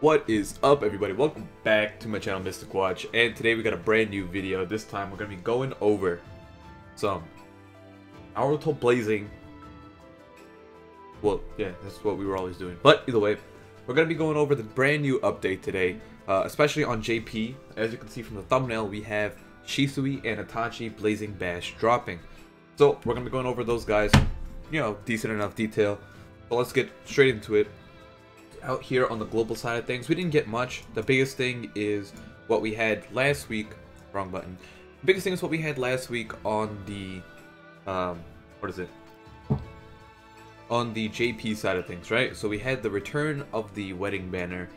What is up, everybody? Welcome back to my channel, Mystic Watch, and today we got a brand new video. This time we're going to be going over some Naruto blazing. Well, yeah, that's what we were always doing. But either way, we're going to be going over the brand new update today, especially on JP. As you can see from the thumbnail, we have SHISUI and Itachi Blazing Bash dropping. So we're going to be going over those guys, you know, decent enough detail. So let's get straight into it. Out here on the global side of things, we didn't get much. The biggest thing is what we had last week. Wrong button. The biggest thing is what we had last week on the what is it? On the JP side of things, right? So we had the return of the wedding banner,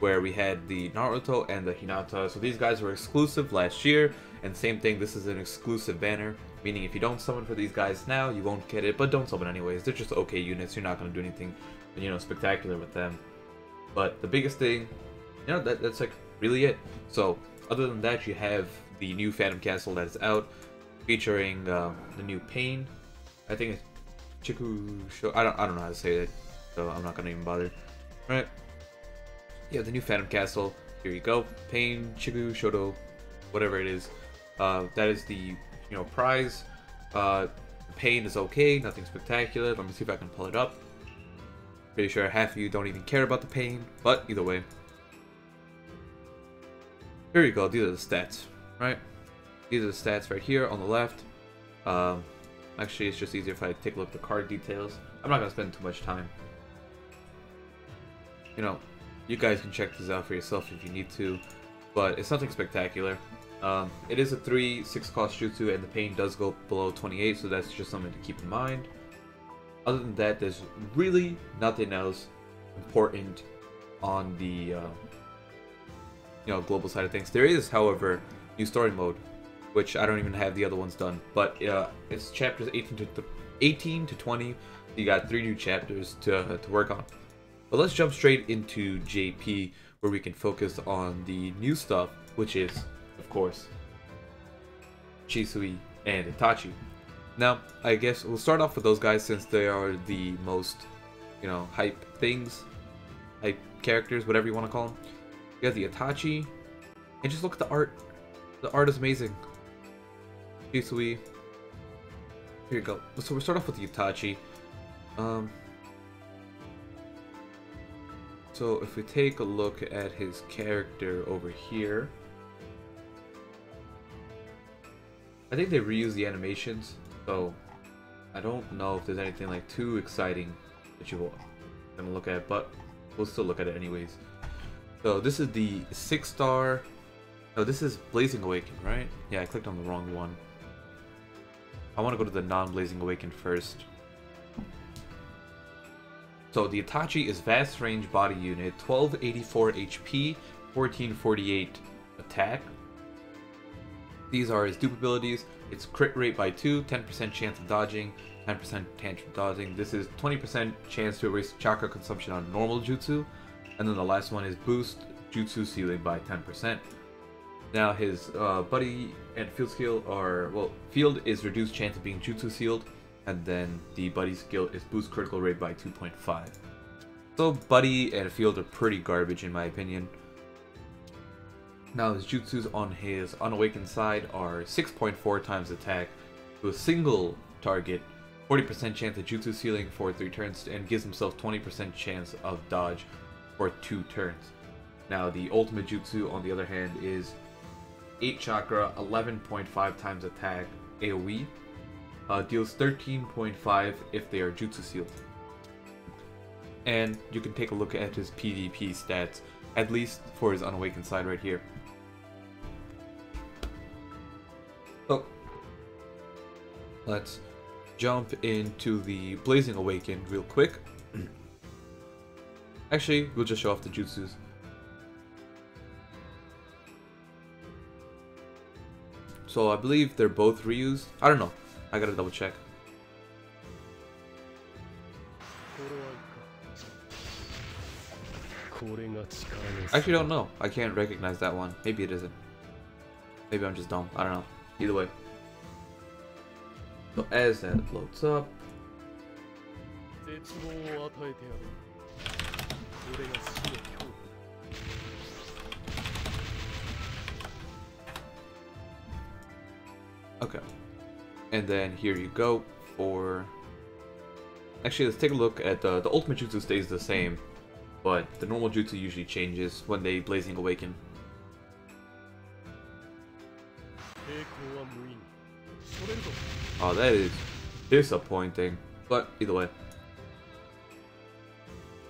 where we had the Naruto and the Hinata. So these guys were exclusive last year, and same thing, this is an exclusive banner, meaning if you don't summon for these guys now, you won't get it, but don't summon anyways. They're just okay units. You're not going to do anything, you know, spectacular with them. But the biggest thing, you know, that's like really it. So other than that, you have the new Phantom Castle that is out, featuring the new Pain. I think it's Chiku. I don't know how to say it, so I'm not gonna even bother. All right. Yeah, the new Phantom Castle. Here you go. Pain, Chiku, Shoto, whatever it is. That is the prize. Pain is okay, nothing spectacular. Let me see if I can pull it up. Pretty sure half of you don't even care about the Pain, but either way. Here you go, these are the stats, right? These are the stats right here on the left. Actually, it's just easier if I take a look at the card details. I'm not going to spend too much time. You know, you guys can check this out for yourself if you need to, but it's nothing spectacular. It is a 3/6 cost jutsu, and the Pain does go below 28, so that's just something to keep in mind. Other than that, there's really nothing else important on the global side of things. There is, however, new story mode, which I don't even have the other ones done, but it's chapters 18 to 20. You got 3 new chapters to work on. But let's jump straight into JP, where we can focus on the new stuff, which is, of course, SHISUI and Itachi. Now, I guess we'll start off with those guys since they are the most, hype things, hype characters, whatever you want to call them. You got the Itachi, and just look at the art. The art is amazing. SHISUI. Here you go. So we'll start off with the Itachi. So if we take a look at his character over here, I think they reuse the animations. So I don't know if there's anything like too exciting that you're gonna look at, but we'll still look at it anyways. So this is the 6-star. No, this is Blazing Awaken, right? Yeah, I clicked on the wrong one. I want to go to the non-Blazing Awaken first. So the Itachi is vast range body unit, 1284 HP, 1448 attack. These are his dupe abilities. It's crit rate by 2, 10% chance of dodging, 10% chance of dodging. This is 20% chance to erase chakra consumption on normal jutsu. And then the last one is boost jutsu ceiling by 10%. Now his buddy and field skill are, well, field is reduced chance of being jutsu sealed. And then the buddy skill is boost critical rate by 2.5. So buddy and field are pretty garbage in my opinion. Now his jutsus on his unawakened side are 6.4 times attack to a single target, 40% chance of jutsu sealing for 3 turns, and gives himself 20% chance of dodge for 2 turns. Now the ultimate jutsu on the other hand is 8 chakra, 11.5 times attack, AoE, deals 13.5 if they are jutsu sealed. And you can take a look at his PvP stats, at least for his unawakened side right here. So let's jump into the Blazing Awaken real quick. Actually, we'll just show off the jutsus. So I believe they're both reused. I don't know. I gotta double check. I actually don't know. I can't recognize that one. Maybe it isn't. Maybe I'm just dumb. I don't know. Either way. So as that loads up. Okay. And then here you go for... Actually, let's take a look at the ultimate jutsu stays the same, but the normal jutsu usually changes when they Blazing Awaken. Oh, that is disappointing. But either way.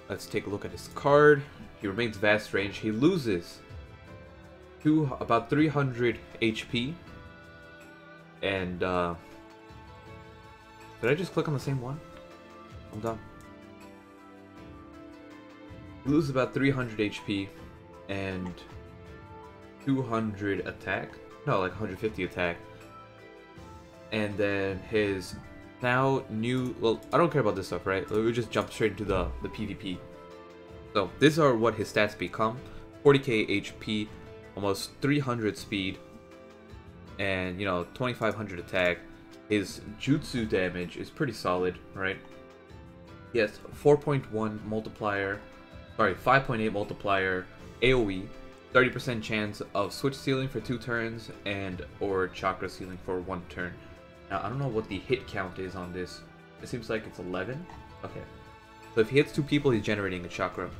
Let's take a look at his card. He remains vast range. He loses to about 300 HP. And, did I just click on the same one? I'm done. He loses about 300 HP and 200 attack. No, like 150 attack. And then his now new... Well, I don't care about this stuff, right? We just jump straight into the PvP. So, these are what his stats become. 40k HP, almost 300 speed, and, you know, 2500 attack. His jutsu damage is pretty solid, right? He has 4.1 multiplier, sorry, 5.8 multiplier, AoE, 30% chance of switch sealing for 2 turns, and or chakra sealing for 1 turn. Now, I don't know what the hit count is on this. It seems like it's 11. Okay. So if he hits 2 people, he's generating a chakra.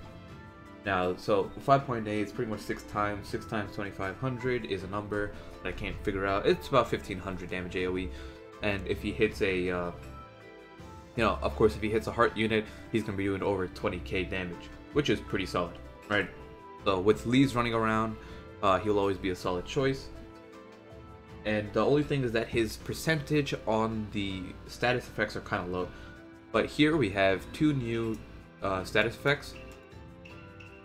Now, so 5.8 is pretty much 6 times. 6 times 2500 is a number that I can't figure out. It's about 1500 damage AoE. And if he hits a, you know, of course, if he hits a heart unit, he's going to be doing over 20k damage, which is pretty solid, right? So with Lee's running around, he'll always be a solid choice. And the only thing is that his percentage on the status effects are kind of low. But here we have 2 new status effects.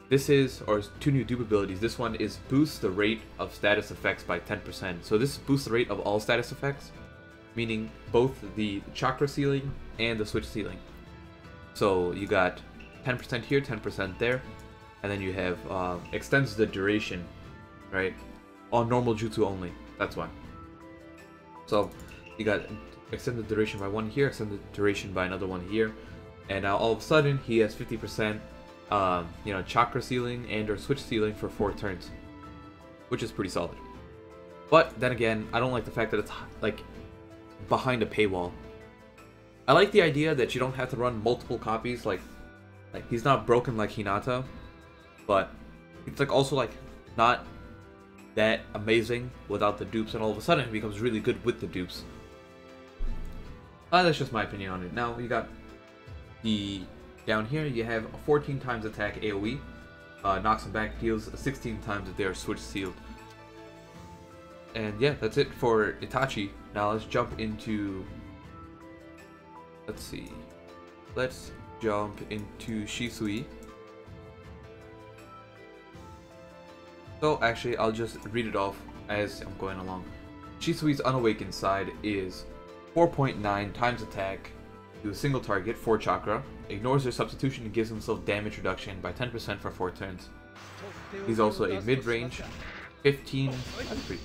This is, or 2 new dupe abilities. This one is boost the rate of status effects by 10%. So this boosts the rate of all status effects, meaning both the chakra sealing and the switch sealing. So you got 10% here, 10% there, and then you have extends the duration, right? On normal jutsu only. That's why. So you got extended duration by 1 here, extended duration by another 1 here, and now all of a sudden he has 50%, you know, chakra sealing and or switch sealing for 4 turns, which is pretty solid. But then again, I don't like the fact that it's like behind a paywall. I like the idea that you don't have to run multiple copies, like he's not broken like Hinata, but it's like also like not that amazing without the dupes, and all of a sudden it becomes really good with the dupes. That's just my opinion on it. Now you got the down here you have 14 times attack AoE, knocks them back, deals 16 times if they are switch sealed. And yeah, that's it for Itachi. Now let's jump into, let's see, let's jump into Shisui. So actually, I'll just read it off as I'm going along. Shisui's unawakened side is 4.9 times attack to a single target, 4 chakra, ignores their substitution and gives himself damage reduction by 10% for 4 turns. He's also a mid-range, 15,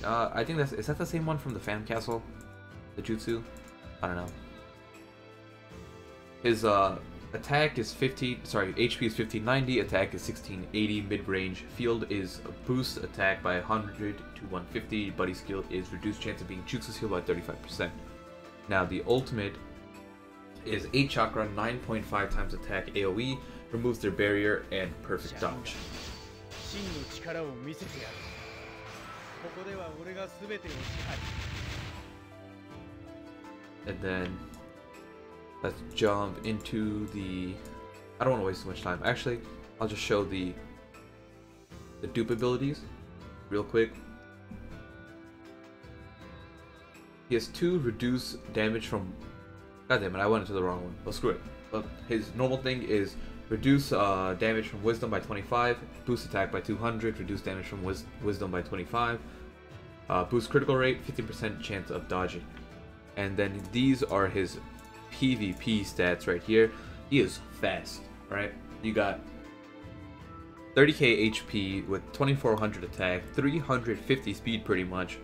I think is that the same one from the Fan Castle? The jutsu? I don't know. His attack is HP is 1590, attack is 1680, mid-range. Field is boost attack by 100 to 150, buddy skill is reduced chance of being jutsu sealed by 35%. Now the ultimate is 8 chakra, 9.5 times attack AoE, removes their barrier, and perfect dodge. And then let's jump into the... I don't want to waste too much time. Actually, I'll just show the dupe abilities real quick. He has 2 reduce damage from... God damn it, I went into the wrong one. Well, screw it. But his normal thing is reduce damage from wisdom by 25, boost attack by 200, reduce damage from wisdom by 25, boost critical rate, 50% chance of dodging. And then these are his PvP stats right here. He is fast, right? You got 30k HP with 2400 attack, 350 speed pretty much.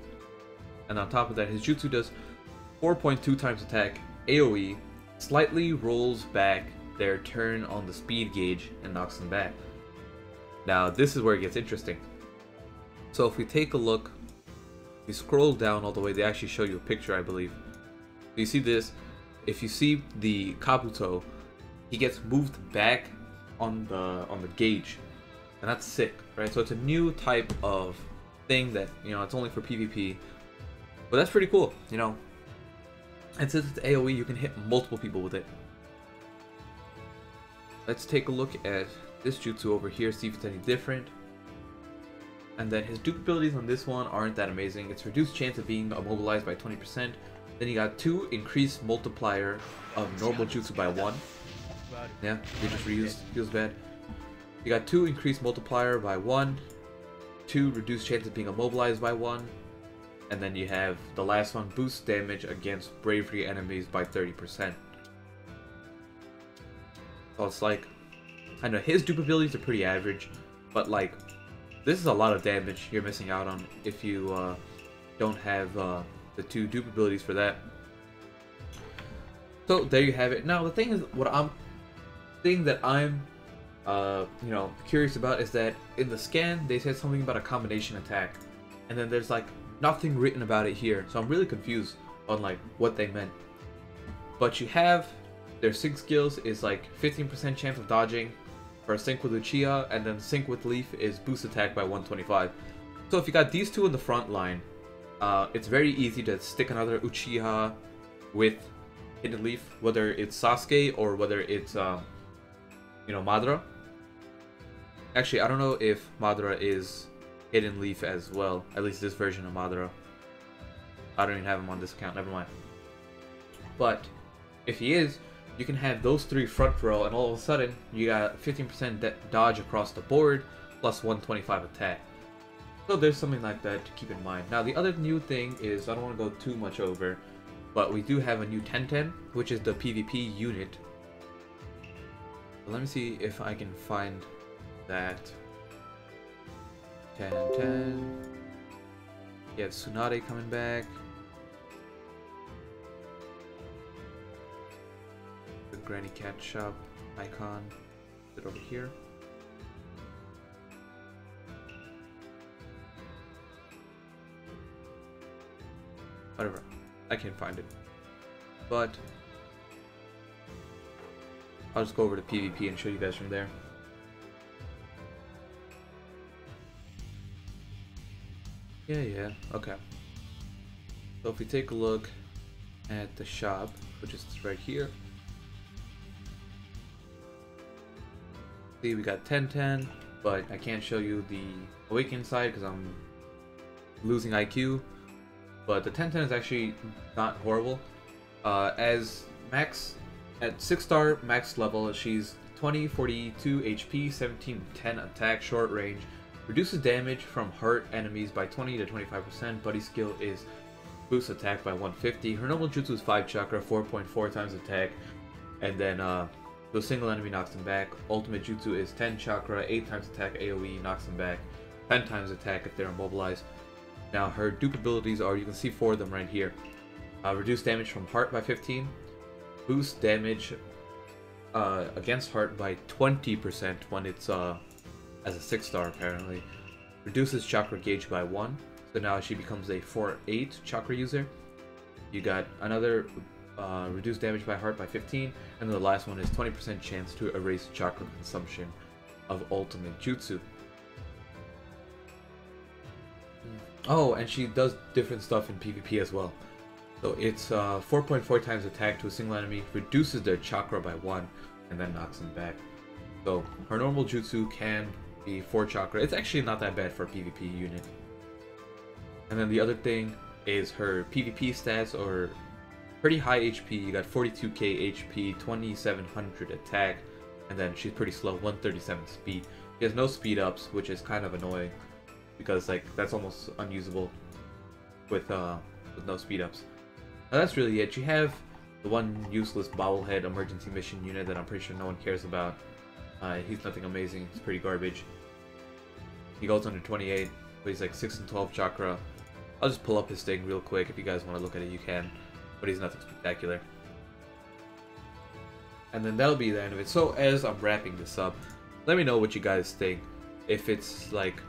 And on top of that, his jutsu does 4.2 times attack, AoE, slightly rolls back their turn on the speed gauge and knocks them back. Now this is where it gets interesting. So if we take a look you scroll down all the way, they actually show you a picture, I believe. You see this, if you see the Kabuto, he gets moved back on the gauge, and that's sick, right? So it's a new type of thing that, you know, it's only for PvP, but that's pretty cool, you know. And since it's AoE, you can hit multiple people with it. Let's take a look at this jutsu over here, see if it's any different. And then his dupe abilities on this one aren't that amazing. It's reduced chance of being immobilized by 20%. Then you got 2 increased multiplier of normal jutsu by 1. Yeah, they just reused. Feels bad. You got 2 increased multiplier by 1. 2 reduced chance of being immobilized by 1. And then you have the last one, boost damage against bravery enemies by 30%. So it's like, I know his dupe abilities are pretty average, but like, this is a lot of damage you're missing out on if you don't have the 2 dupe abilities for that. So there you have it. Now the thing is, that I'm you know, curious about is that in the scan they said something about a combination attack, and then there's like nothing written about it here, so I'm really confused on like what they meant. But you have their sync skills is like 15% chance of dodging for sync with Uchiha, and then sync with Leaf is boost attack by 125. So if you got these 2 in the front line, it's very easy to stick another Uchiha with Hidden Leaf, whether it's Sasuke or whether it's you know, Madara. Actually, I don't know if Madara is Hidden Leaf as well, at least this version of Madara. I don't even have him on this account, never mind. But if he is, you can have those 3 front row, and all of a sudden you got 15% dodge across the board plus 125 attack. So there's something like that to keep in mind. Now the other new thing is, I don't want to go too much over, but we do have a new 1010, which is the PvP unit. Let me see if I can find that. 1010. Yeah, Tsunade coming back. The Granny Cat Shop icon. Is it over here? Whatever. I can't find it. But I'll just go over to PvP and show you guys from there. Yeah, okay. So if we take a look at the shop, which is right here. See, we got 1010, but I can't show you the Awakened side because I'm losing IQ. But the 1010 is actually not horrible. As max, at 6-star max level, she's 20, 42 HP, 17, 10 attack, short range. Reduces damage from hurt enemies by 20 to 25%. Buddy skill is boost attack by 150. Her normal jutsu is 5 chakra, 4.4 times attack. And then the single enemy knocks him back. Ultimate jutsu is 10 chakra, 8 times attack AoE, knocks him back. 10 times attack if they're immobilized. Now her dupe abilities are, you can see 4 of them right here. Reduce damage from heart by 15. Boost damage against heart by 20% when it's as a 6-star apparently. Reduces chakra gauge by 1. So now she becomes a 4-8 chakra user. You got another reduced damage by heart by 15. And then the last one is 20% chance to erase chakra consumption of ultimate jutsu. Oh, and she does different stuff in PvP as well. So it's 4.4 times attack to a single enemy, reduces their chakra by 1, and then knocks them back. So her normal jutsu can be 4 chakra. It's actually not that bad for a PvP unit. And then the other thing is her PvP stats are pretty high HP. You got 42k HP, 2700 attack, and then she's pretty slow, 137 speed. She has no speed ups, which is kind of annoying because like that's almost unusable with no speed ups. Now that's really it. You have the one useless bobblehead emergency mission unit that I'm pretty sure no one cares about. He's nothing amazing. He's pretty garbage. He goes under 28, but he's like 6 and 12 chakra. I'll just pull up his thing real quick. If you guys want to look at it, you can. But he's nothing spectacular. And then that'll be the end of it. So as I'm wrapping this up, let me know what you guys think. If it's like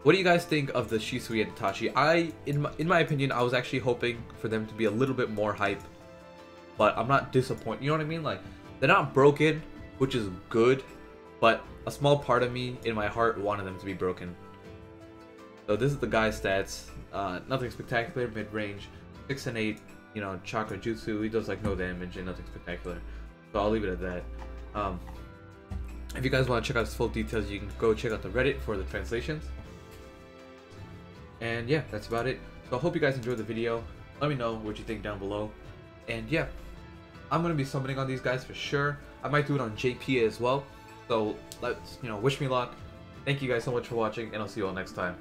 What do you guys think of the Shisui and Itachi? In my opinion, I was actually hoping for them to be a little bit more hype, but I'm not disappointed. You know what I mean? Like, they're not broken, which is good, but a small part of me in my heart wanted them to be broken. So this is the guy's stats. Nothing spectacular, mid-range, 6 and 8. You know, chakra jutsu. He does like no damage and nothing spectacular. So I'll leave it at that. If you guys want to check out his full details, you can go check out the Reddit for the translations. And yeah, that's about it. So I hope you guys enjoyed the video. Let me know what you think down below. And yeah, I'm gonna be summoning on these guys for sure. I might do it on JP as well. So let's, wish me luck. Thank you guys so much for watching, and I'll see you all next time.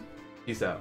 Peace out.